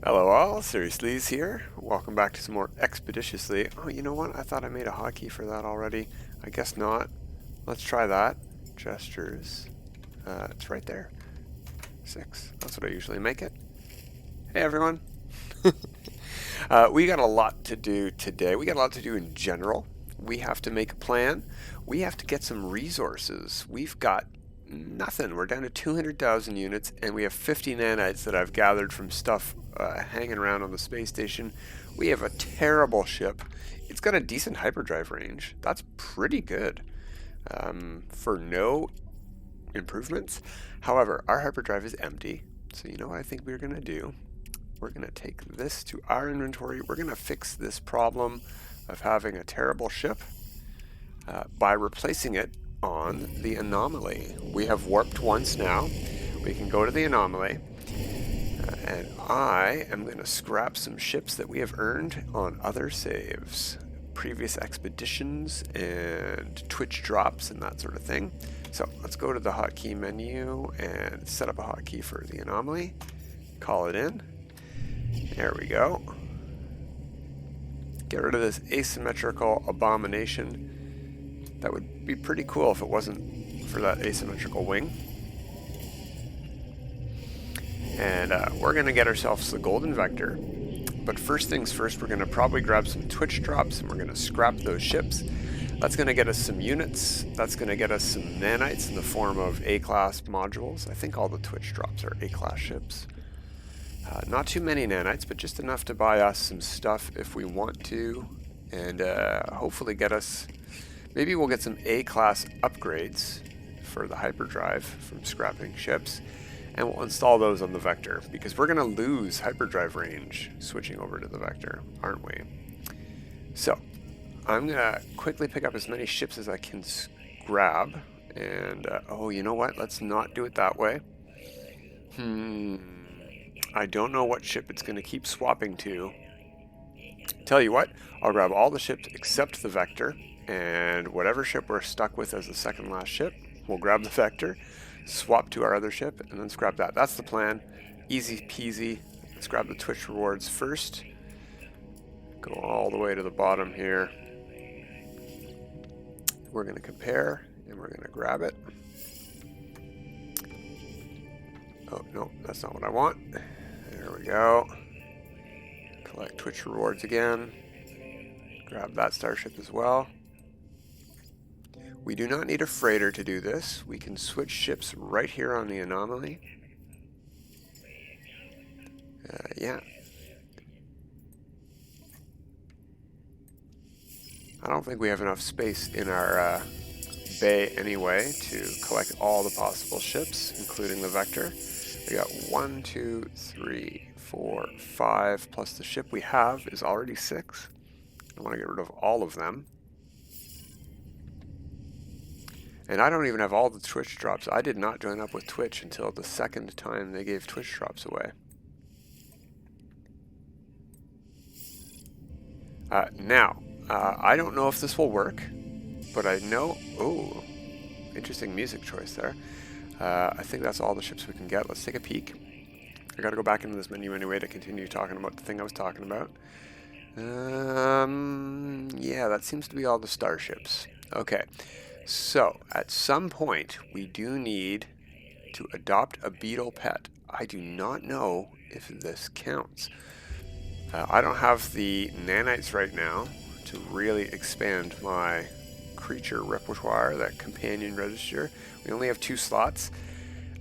Hello all, Seriously's here. Welcome back to some more Expeditiously. Oh, you know what? I thought I made a hotkey for that already. I guess not. Let's try that. Gestures. It's right there. 6. That's what I usually make it. Hey everyone. We got a lot to do today. We got a lot to do in general. We have to make a plan. We have to get some resources. We've got nothing. We're down to 200,000 units, and we have 50 nanites that I've gathered from stuff hanging around on the space station. We have a terrible ship. It's got a decent hyperdrive range. That's pretty good for no improvements. However, our hyperdrive is empty. So you know what I think we're going to do? We're going to take this to our inventory. We're going to fix this problem of having a terrible ship by replacing it on the anomaly. We have warped once now. We can go to the anomaly. And I am going to scrap some ships that we have earned on other saves. Previous expeditions and Twitch drops and that sort of thing. So let's go to the hotkey menu and set up a hotkey for the anomaly. Call it in. There we go. Get rid of this asymmetrical abomination. That would be pretty cool if it wasn't for that asymmetrical wing. And we're going to get ourselves the golden vector. But first things first, we're going to probably grab some Twitch drops and we're going to scrap those ships. That's going to get us some units. That's going to get us some nanites in the form of A-class modules. I think all the Twitch drops are A-class ships. Not too many nanites, but just enough to buy us some stuff if we want to. And hopefully get us... Maybe we'll get some A-class upgrades for the hyperdrive from scrapping ships. And we'll install those on the Vector, because we're going to lose hyperdrive range switching over to the Vector, aren't we? So, I'm going to quickly pick up as many ships as I can grab. And, oh, you know what? Let's not do it that way. I don't know what ship it's going to keep swapping to. Tell you what, I'll grab all the ships except the Vector. And whatever ship we're stuck with as the second last ship, we'll grab the Vector, swap to our other ship, and then scrap that. That's the plan. Easy peasy. Let's grab the Twitch rewards first. Go all the way to the bottom here. We're going to compare, and we're going to grab it. Oh, no, that's not what I want. There we go. Collect Twitch rewards again. Grab that starship as well. We do not need a freighter to do this. We can switch ships right here on the anomaly. Yeah. I don't think we have enough space in our bay anyway to collect all the possible ships, including the Vector. We got 1, 2, 3, 4, 5, plus the ship we have is already 6. I want to get rid of all of them. And I don't even have all the Twitch drops. I did not join up with Twitch until the second time they gave Twitch drops away. I don't know if this will work, but I know... Oh, interesting music choice there. I think that's all the ships we can get. Let's take a peek. I gotta go back into this menu anyway to continue talking about the thing I was talking about. Yeah, that seems to be all the starships. Okay. So, at some point, we do need to adopt a beetle pet. I do not know if this counts. I don't have the nanites right now to really expand my creature repertoire, that companion register. We only have 2 slots.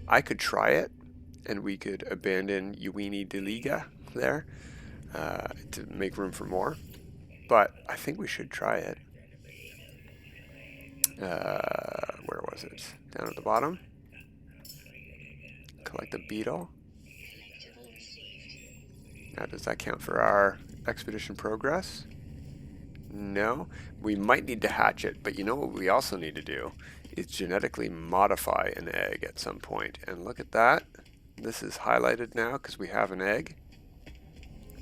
I could try it, and we could abandon Uini de Liga there to make room for more. But I think we should try it. Where was it? Down at the bottom. Collect a beetle. Now, does that count for our expedition progress? No. We might need to hatch it, but you know what we also need to do is genetically modify an egg at some point. And look at that. This is highlighted now because we have an egg.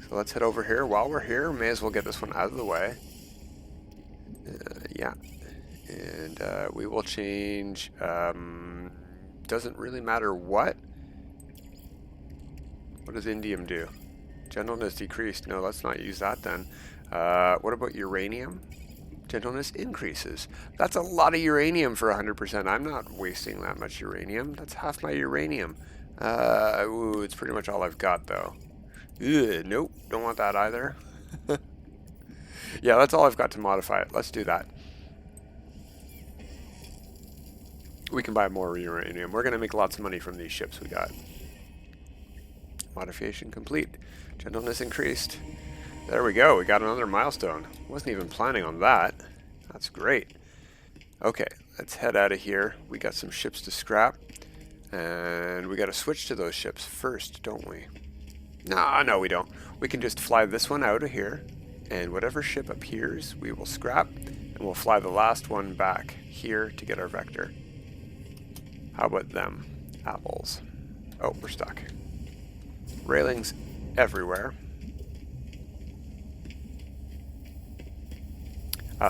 So let's head over here. While we're here, may as well get this one out of the way. Yeah. And we will change, doesn't really matter what. What does indium do? Gentleness decreased. No, let's not use that then. What about uranium? Gentleness increases. That's a lot of uranium for 100%. I'm not wasting that much uranium. That's half my uranium. Ooh, it's pretty much all I've got though. Ugh, nope, don't want that either. Yeah, that's all I've got to modify it. Let's do that. We can buy more uranium. We're going to make lots of money from these ships we got. Modification complete. Gentleness increased. There we go. We got another milestone. Wasn't even planning on that. That's great. Okay, let's head out of here. We got some ships to scrap. And we got to switch to those ships first, don't we? No, we don't. We can just fly this one out of here. And whatever ship appears, we will scrap. And we'll fly the last one back here to get our vector. How about them? Apples. Oh, we're stuck. Railings everywhere.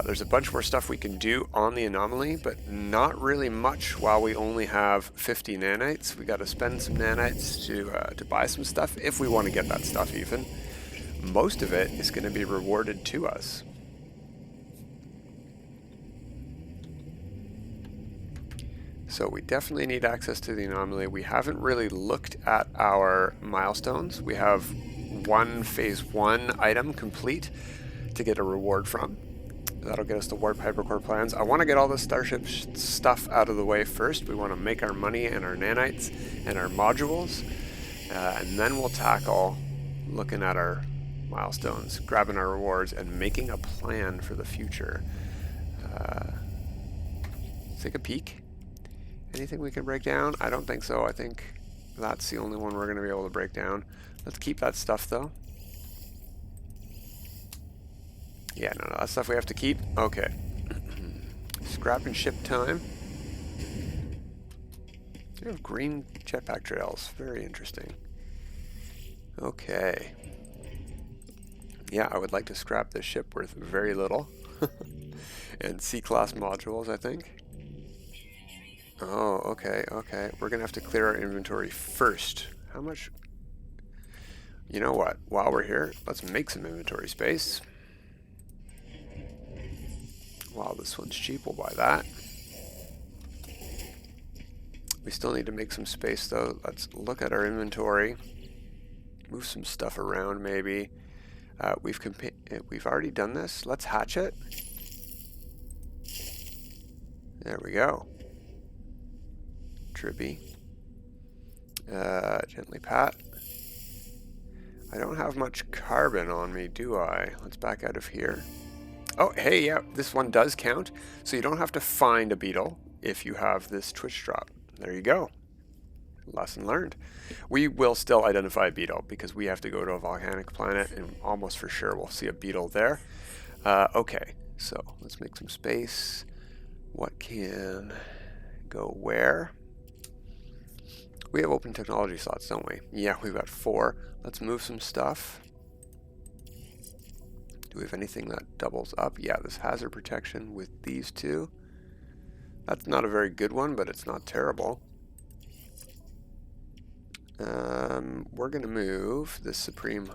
There's a bunch more stuff we can do on the anomaly, but not really much while we only have 50 nanites. We got to spend some nanites to buy some stuff, if we want to get that stuff even. Most of it is going to be rewarded to us. So we definitely need access to the anomaly. We haven't really looked at our milestones. We have one phase 1 item complete to get a reward from. That'll get us the warp hypercore plans. I want to get all the starship stuff out of the way first. We want to make our money and our nanites and our modules. And then we'll tackle looking at our milestones, grabbing our rewards, and making a plan for the future. Let's take a peek. Anything we can break down? I don't think so. I think that's the only one we're going to be able to break down. Let's keep that stuff though. Yeah, no, that stuff we have to keep. Okay. Scrap and ship time. We have green jetpack trails. Very interesting. Okay. Yeah, I would like to scrap this ship worth very little. And C-class modules, I think. Oh, okay, okay. We're gonna have to clear our inventory first. How much? You know what? While we're here, let's make some inventory space. While this one's cheap, we'll buy that. We still need to make some space though. Let's look at our inventory. Move some stuff around maybe. We've already done this. Let's hatch it. There we go. Trippy. Gently pat. I don't have much carbon on me, do I? Let's back out of here. Oh, hey, yeah, this one does count. So you don't have to find a beetle if you have this twitch drop. There you go. Lesson learned. We will still identify a beetle because we have to go to a volcanic planet and almost for sure we'll see a beetle there. Okay, so let's make some space. What can go where? We have open technology slots, don't we? Yeah, we've got 4. Let's move some stuff. Do we have anything that doubles up? Yeah, this hazard protection with these 2. That's not a very good one, but it's not terrible. We're going to move this Supreme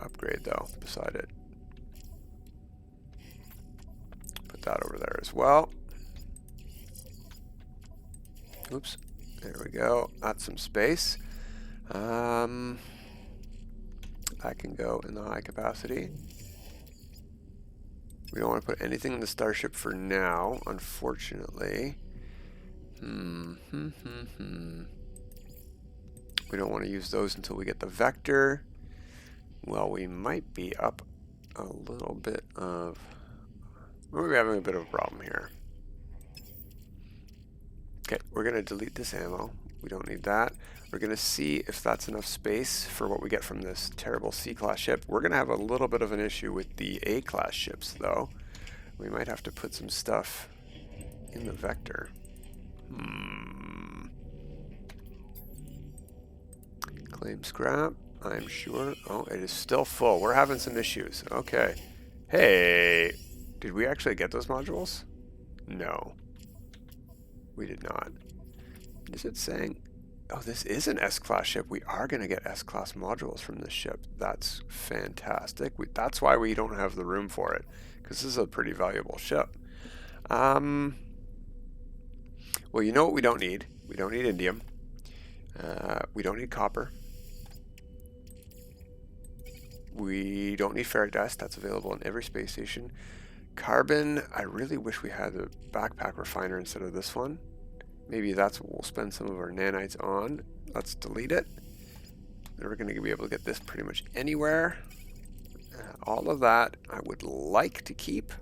upgrade, though, beside it. Put that over there as well. Oops. There we go. That's some space. That can go in the high capacity. We don't want to put anything in the starship for now, unfortunately. We don't want to use those until we get the vector. Well, we might be up a little bit of... We're having a bit of a problem here. Okay, we're going to delete this ammo. We don't need that. We're going to see if that's enough space for what we get from this terrible C-class ship. We're going to have a little bit of an issue with the A-class ships, though. We might have to put some stuff in the vector. Claim scrap, I'm sure. Oh, it is still full. We're having some issues. Okay. Hey, did we actually get those modules? No. We did not. Is it saying? Oh, this is an S-class ship. We are going to get S-class modules from this ship. That's fantastic. That's why we don't have the room for it, because this is a pretty valuable ship. Well, you know what we don't need? We don't need indium. We don't need copper. We don't need ferrite dust. That's available in every space station. Carbon, I really wish we had a backpack refiner instead of this one. Maybe that's what we'll spend some of our nanites on. Let's delete it. We're going to be able to get this pretty much anywhere. All of that I would like to keep.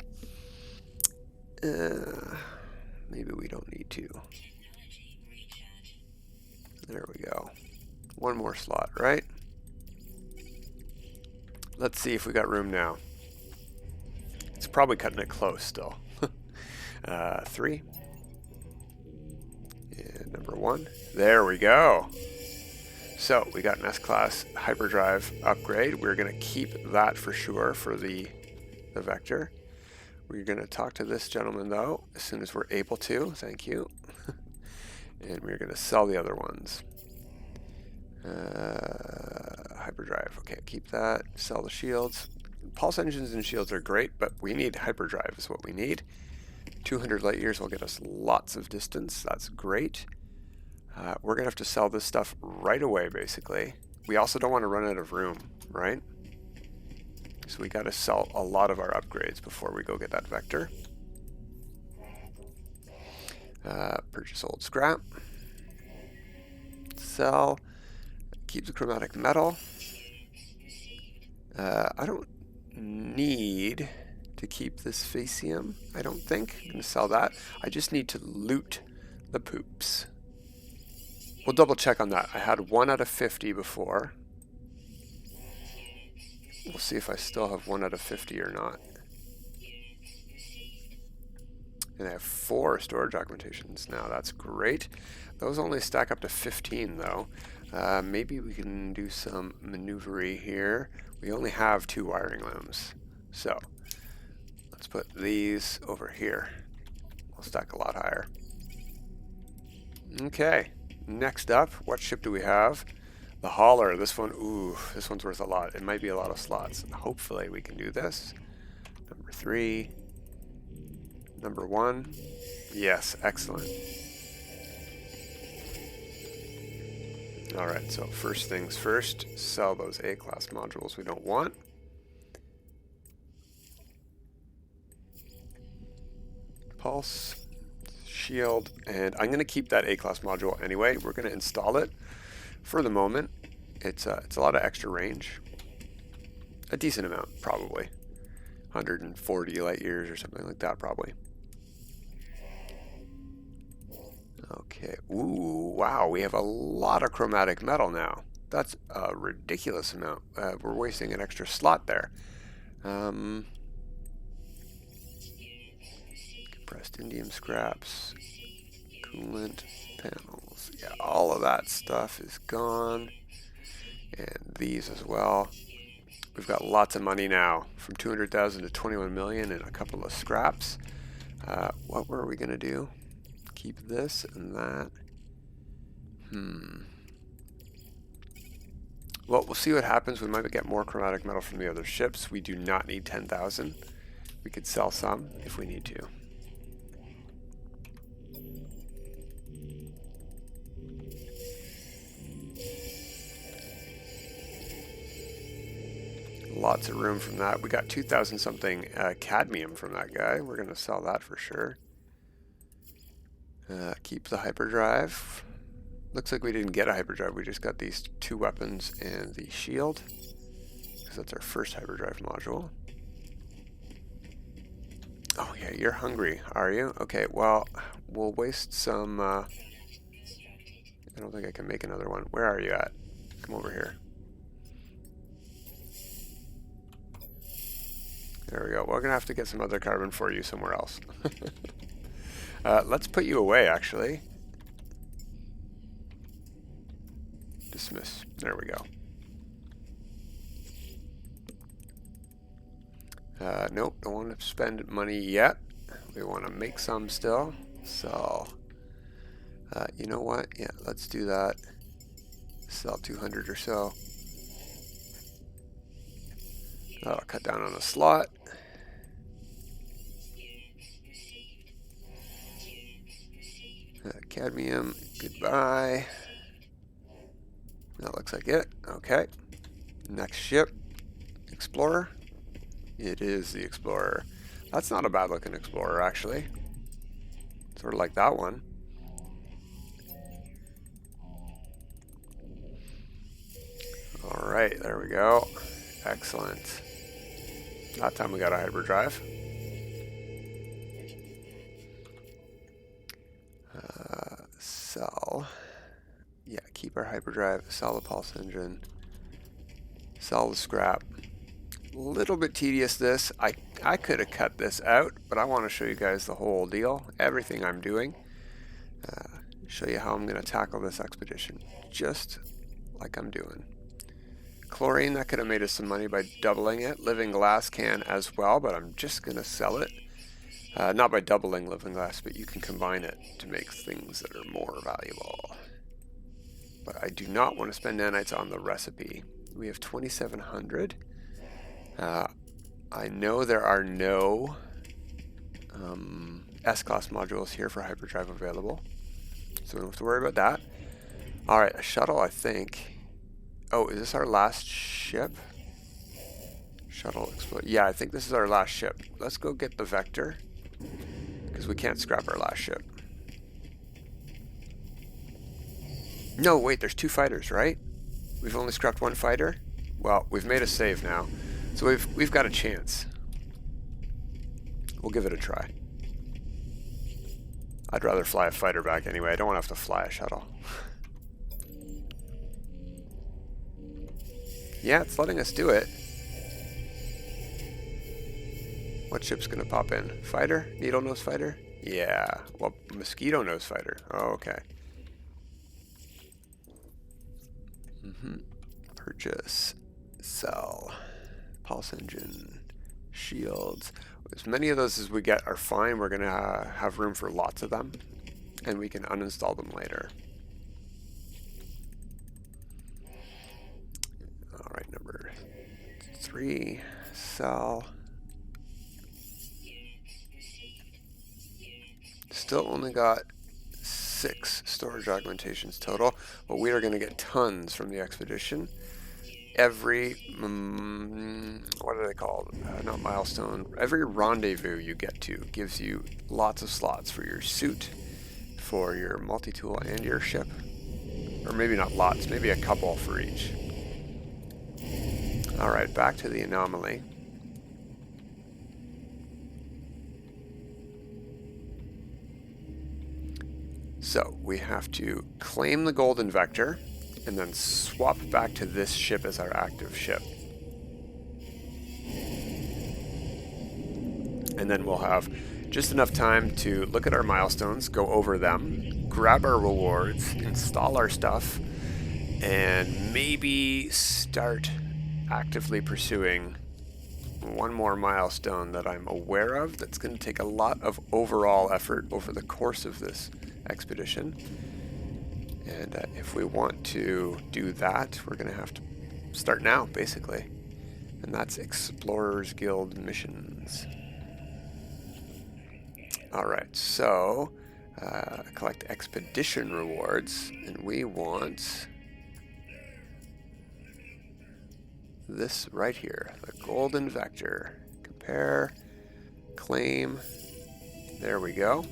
Maybe we don't need to. There we go. One more slot, right? Let's see if we got room now. It's probably cutting it close still. 3. And number 1. There we go. So we got an S-class hyperdrive upgrade. We're going to keep that for sure for the vector. We're going to talk to this gentleman though as soon as we're able to. Thank you. And we're going to sell the other ones. Hyperdrive. Okay, keep that. Sell the shields. Pulse engines and shields are great, but we need hyperdrive is what we need. 200 light years will get us lots of distance. That's great. We're going to have to sell this stuff right away, basically. We also don't want to run out of room, right? So we got to sell a lot of our upgrades before we go get that vector. Purchase old scrap. Sell. Keep the chromatic metal. I don't need to keep this facium, I don't think. I'm going to sell that. I just need to loot the poops. We'll double check on that. I had 1 out of 50 before. We'll see if I still have 1 out of 50 or not. And I have 4 storage augmentations now. That's great. Those only stack up to 15 though. Maybe we can do some maneuvery here. We only have 2 wiring looms. So let's put these over here. We'll stack a lot higher. Okay, next up, what ship do we have? The hauler. This one, ooh, this one's worth a lot. It might be a lot of slots. Hopefully we can do this. Number 3. Number 1. Yes, excellent. Alright, so first things first, sell those A-class modules we don't want. Pulse, shield, and I'm going to keep that A-class module anyway. We're going to install it for the moment. It's a lot of extra range. A decent amount, probably. 140 light years or something like that, probably. Okay, ooh, wow, we have a lot of chromatic metal now. That's a ridiculous amount. We're wasting an extra slot there. Compressed indium scraps, coolant panels. Yeah, all of that stuff is gone. And these as well. We've got lots of money now, from 200,000 to 21 million and a couple of scraps. What were we going to do? Keep this and that. Well, we'll see what happens. We might get more chromatic metal from the other ships. We do not need 10,000. We could sell some if we need to. Lots of room from that. We got 2,000 something cadmium from that guy. We're going to sell that for sure. Keep the hyperdrive. Looks like we didn't get a hyperdrive. We just got these 2 weapons and the shield, because that's our first hyperdrive module. Oh yeah, you're hungry, are you? Okay, well, we'll waste some... I don't think I can make another one. Where are you at? Come over here. There we go. We're going to have to get some other carbon for you somewhere else. Let's put you away, actually. Dismiss. There we go. Nope, don't want to spend money yet. We want to make some still. So, you know what? Yeah, let's do that. Sell 200 or so. That'll cut down on the slot. Cadmium, goodbye. That looks like it. Okay. Next ship. Explorer. It is the Explorer. That's not a bad looking Explorer, actually. Sort of like that one. Alright, there we go. Excellent. That time we got a hyperdrive. Sell. Yeah, keep our hyperdrive. Sell the pulse engine. Sell the scrap. A little bit tedious this. I could have cut this out, but I want to show you guys the whole deal. Everything I'm doing. Show you how I'm going to tackle this expedition. Just like I'm doing. Chlorine, that could have made us some money by doubling it. Living glass can as well, but I'm just going to sell it. Not by doubling living glass, but you can combine it to make things that are more valuable. But I do not want to spend nanites on the recipe. We have 2,700. I know there are no S-class modules here for hyperdrive available, so we don't have to worry about that. Alright, a shuttle, I think. Oh, is this our last ship? Shuttle explode. Yeah, I think this is our last ship. Let's go get the Vector, because we can't scrap our last ship. No, wait, there's 2 fighters, right? We've only scrapped 1 fighter? Well, we've made a save now, so we've got a chance. We'll give it a try. I'd rather fly a fighter back anyway. I don't want to have to fly a shuttle. Yeah, it's letting us do it. What ship's gonna pop in? Fighter? Needle nose fighter? Yeah. Well, mosquito nose fighter. Oh, okay. Purchase. Sell. Pulse engine. Shields. As many of those as we get are fine. We're gonna have room for lots of them, and we can uninstall them later. Alright, number 3. Sell. Still only got 6 storage augmentations total, but we are going to get tons from the expedition. Every, what are they called? Not milestone. Every rendezvous you get to gives you lots of slots for your suit, for your multi-tool, and your ship. Or maybe not lots, maybe a couple for each. Alright, back to the anomaly. So we have to claim the golden vector and then swap back to this ship as our active ship. And then we'll have just enough time to look at our milestones, go over them, grab our rewards, install our stuff, and maybe start actively pursuing one more milestone that I'm aware of that's going to take a lot of overall effort over the course of this expedition. And if we want to do that, we're going to have to start now, basically. And that's Explorers Guild missions. Alright, so collect expedition rewards, and we want this right here, the golden vector. Compare, claim, there we go.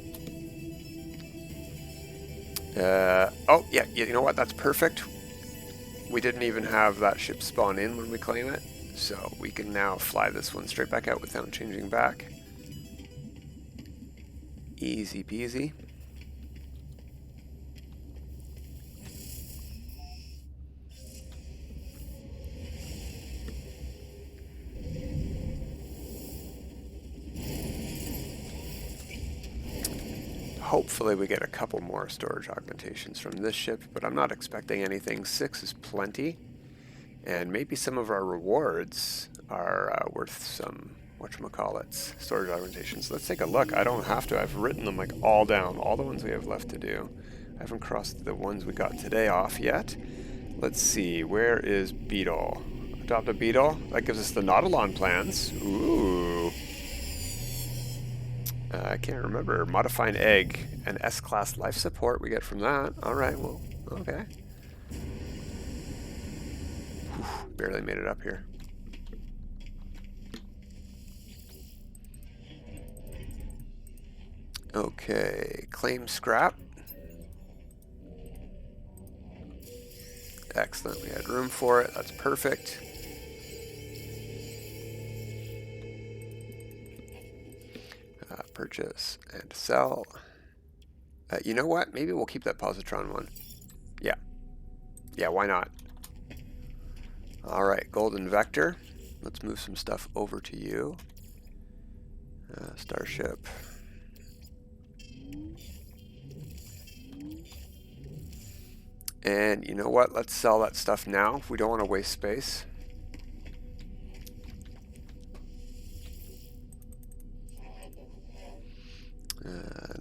Oh, yeah, you know what? That's perfect. We didn't even have that ship spawn in when we claim it, so we can now fly this one straight back out without changing back. Easy peasy. Hopefully we get a couple more storage augmentations from this ship, but I'm not expecting anything. 6 is plenty, and maybe some of our rewards are worth some, whatchamacallits, storage augmentations. Let's take a look. I don't have to. I've written them like all down, all the ones we have left to do. I haven't crossed the ones we got today off yet. Let's see, where is beetle? Adopt a beetle. That gives us the Nautilon plans. Ooh. I can't remember. Modify an egg. An S-class life support we get from that. Alright, well, okay. Whew, barely made it up here. Okay, claim scrap. Excellent, we had room for it. That's perfect. Purchase and sell. You know what? Maybe we'll keep that positron one. Yeah. Yeah, why not? Alright, golden vector. Let's move some stuff over to you. Starship. And you know what? Let's sell that stuff now. We don't want to waste space.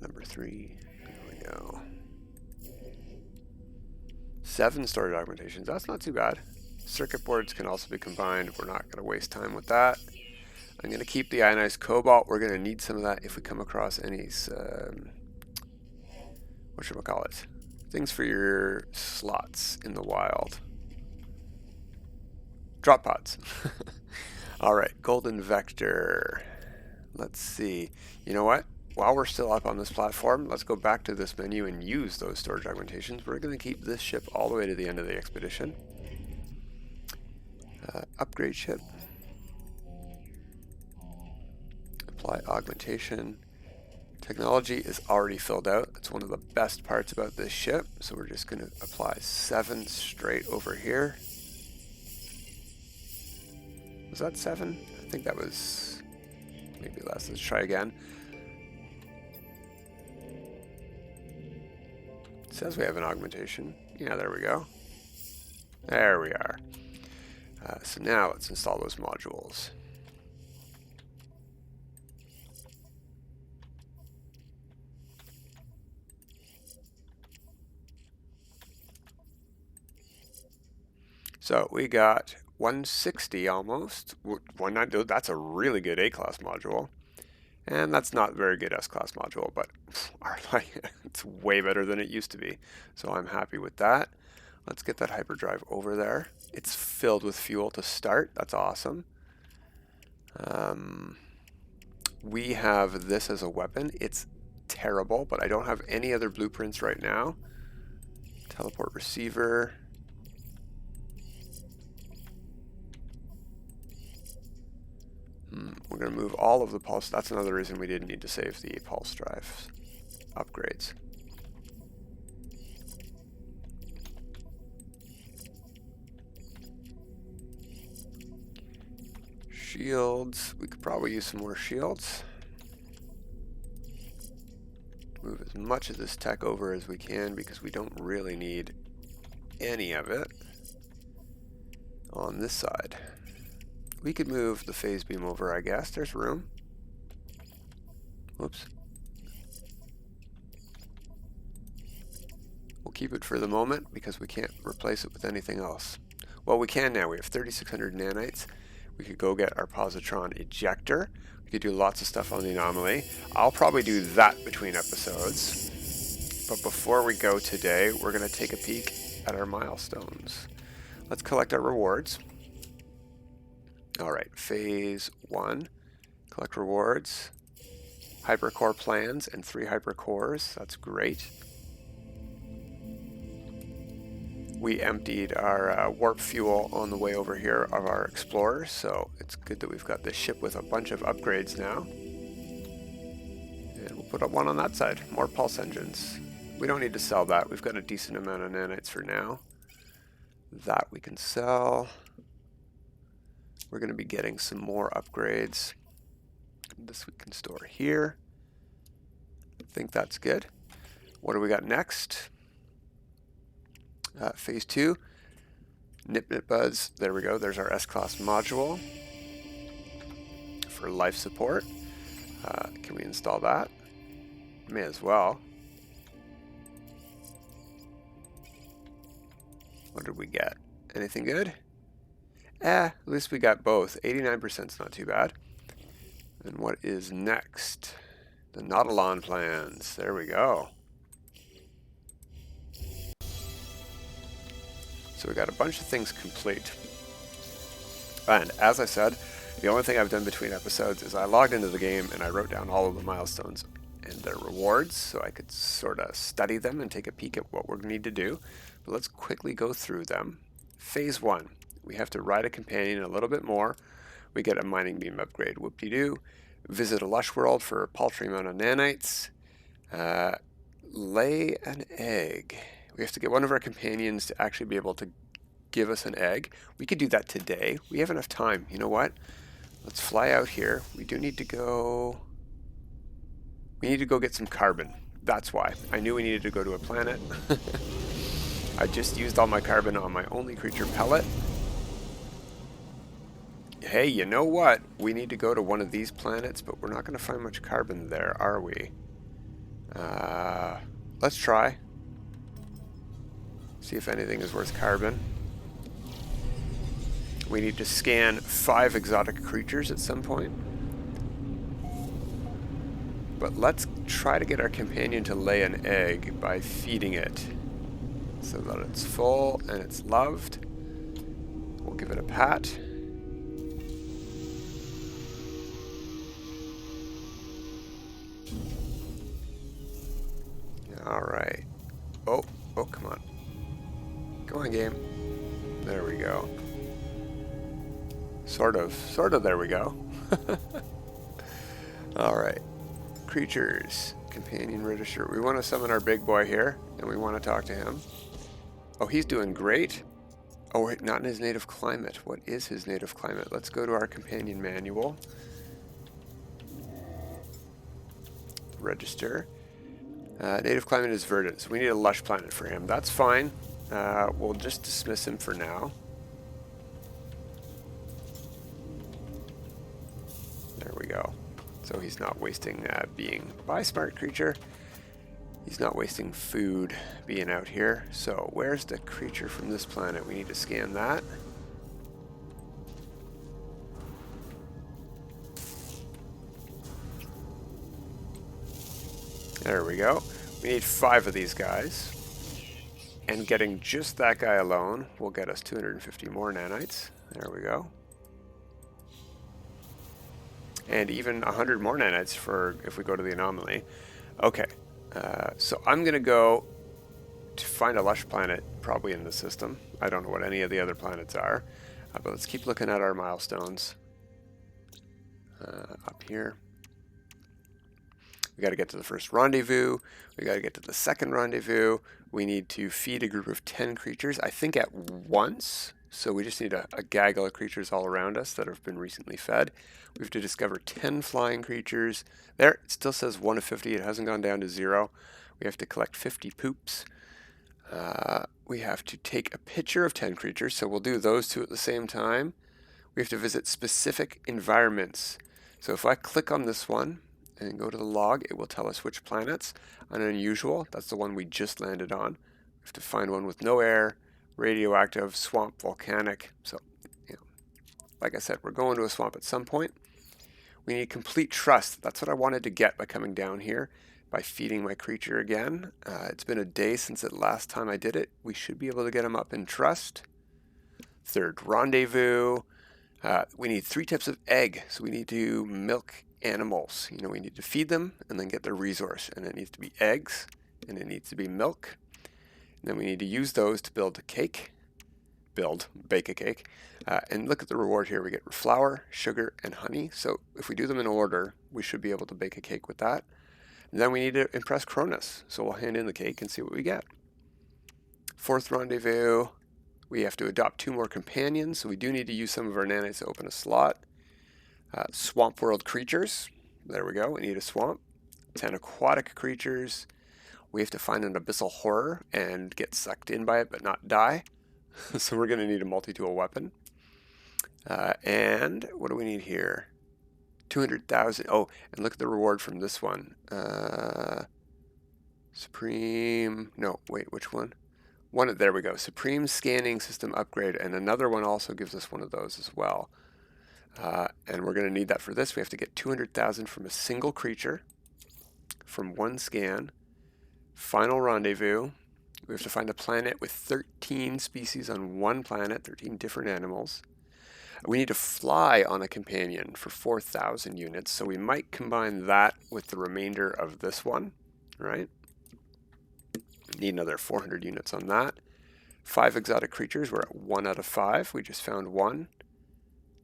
Number 3. There we go. 7 storage augmentations. That's not too bad. Circuit boards can also be combined. We're not going to waste time with that. I'm going to keep the ionized cobalt. We're going to need some of that if we come across any, whatchamacallit, things for your slots in the wild. Drop pods. Alright, golden vector. Let's see. You know what? While we're still up on this platform, let's go back to this menu and use those storage augmentations. We're going to keep this ship all the way to the end of the expedition. Upgrade ship. Apply augmentation. Technology is already filled out. That's one of the best parts about this ship. So we're just going to apply 7 straight over here. Was that 7? I think that was maybe less. Let's try again. It says we have an augmentation. Yeah, there we go. There we are. So now let's install those modules. So we got 160 almost. 190. That's a really good A-class module. And that's not a very good S-class module, but it's way better than it used to be. So I'm happy with that. Let's get that hyperdrive over there. It's filled with fuel to start. That's awesome. We have this as a weapon. It's terrible, but I don't have any other blueprints right now. Teleport receiver. We're going to move all of the pulse. That's another reason we didn't need to save the pulse drive upgrades. Shields. We could probably use some more shields. Move as much of this tech over as we can because we don't really need any of it on this side. We could move the phase beam over, I guess. There's room. Whoops. We'll keep it for the moment because we can't replace it with anything else. Well, we can now. We have 3,600 nanites. We could go get our positron ejector. We could do lots of stuff on the anomaly. I'll probably do that between episodes. But before we go today, we're going to take a peek at our milestones. Let's collect our rewards. Alright, phase 1. Collect rewards. Hypercore plans and 3 hypercores. That's great. We emptied our warp fuel on the way over here of our Explorer, so it's good that we've got this ship with a bunch of upgrades now. And we'll put up one on that side. More pulse engines. We don't need to sell that. We've got a decent amount of nanites for now. That we can sell. We're going to be getting some more upgrades. This we can store here. I think that's good. What do we got next? Phase 2. Nip Nip Buzz. There we go. There's our S-Class module for life support. Can we install that? May as well. What did we get? Anything good? At least we got both. 89% is not too bad. And what is next? The Nautilon plans. There we go. So we got a bunch of things complete. And as I said, the only thing I've done between episodes is I logged into the game and I wrote down all of the milestones and their rewards so I could sort of study them and take a peek at what we need to do. But let's quickly go through them. Phase 1. We have to ride a companion a little bit more. We get a mining beam upgrade. Whoop-de-doo. Visit a lush world for a paltry amount of nanites. Lay an egg. We have to get one of our companions to actually be able to give us an egg. We could do that today. We have enough time. You know what? Let's fly out here. We do need to go... We need to go get some carbon. That's why. I knew we needed to go to a planet. I just used all my carbon on my only creature pellet. Hey, you know what? We need to go to one of these planets, but we're not going to find much carbon there, are we? Let's try. See if anything is worth carbon. We need to scan 5 exotic creatures at some point. But let's try to get our companion to lay an egg by feeding it so that it's full and it's loved. We'll give it a pat. Alright. Oh, come on. Come on, game. There we go. Sort of, there we go. Alright. Creatures. Companion register. We want to summon our big boy here, and we want to talk to him. Oh, he's doing great. Oh, wait, not in his native climate. What is his native climate? Let's go to our companion manual. Register. Native climate is verdant, so we need a lush planet for him. That's fine. We'll just dismiss him for now. There we go. So he's not wasting being by smart creature. He's not wasting food being out here. So where's the creature from this planet? We need to scan that. There we go. We need 5 of these guys. And getting just that guy alone will get us 250 more nanites. There we go. And even 100 more nanites for if we go to the anomaly. Okay, so I'm going to go to find a lush planet probably in the system. I don't know what any of the other planets are. But let's keep looking at our milestones. Up here. We got to get to the first rendezvous. We got to get to the second rendezvous. We need to feed a group of 10 creatures, I think at once. So we just need a gaggle of creatures all around us that have been recently fed. We have to discover 10 flying creatures. There, it still says 1 of 50. It hasn't gone down to 0. We have to collect 50 poops. We have to take a picture of 10 creatures, so we'll do those 2 at the same time. We have to visit specific environments. So if I click on this one, and go to the log, it will tell us which planets. An unusual, that's the one we just landed on. We have to find one with no air, radioactive, swamp, volcanic. So, you know, like I said, we're going to a swamp at some point. We need complete trust. That's what I wanted to get by coming down here, by feeding my creature again. It's been a day since the last time I did it. We should be able to get him up in trust. Third rendezvous. We need 3 types of egg, so we need to milk animals. You know, we need to feed them and then get their resource, and it needs to be eggs and it needs to be milk, and then we need to use those to build a cake, bake a cake, and look at the reward here. We get flour, sugar, and honey. So if we do them in order, we should be able to bake a cake with that. And then we need to impress Cronus, so we'll hand in the cake and see what we get. Fourth rendezvous, we have to adopt 2 more companions, so we do need to use some of our nanites to open a slot. Swamp world creatures. There we go. We need a swamp. 10 aquatic creatures. We have to find an abyssal horror and get sucked in by it but not die. So we're going to need a multi-tool weapon. And what do we need here? 200,000. Oh, and look at the reward from this one. Supreme. No, wait, which one? There we go. Supreme Scanning System Upgrade, and another one also gives us one of those as well. And we're going to need that for this. We have to get 200,000 from a single creature, from one scan. Final Rendezvous. We have to find a planet with 13 species on one planet, 13 different animals. We need to fly on a companion for 4,000 units, so we might combine that with the remainder of this one, right? Need another 400 units on that. 5 exotic creatures, we're at 1 out of 5. We just found 1.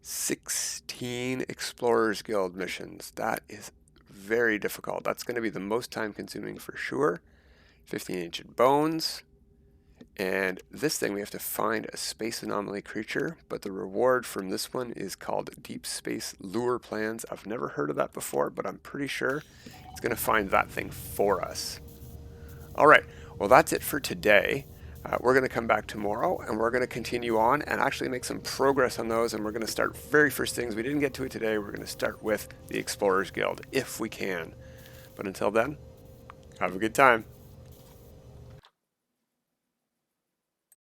16 Explorers Guild missions. That is very difficult. That's going to be the most time consuming for sure. 15 ancient bones. And this thing, we have to find a space anomaly creature, but the reward from this one is called Deep Space Lure Plans. I've never heard of that before, but I'm pretty sure it's going to find that thing for us. All right, well, that's it for today. We're going to come back tomorrow, and we're going to continue on and actually make some progress on those, and we're going to start very first things. We didn't get to it today. We're going to start with the Explorers Guild, if we can. But until then, have a good time.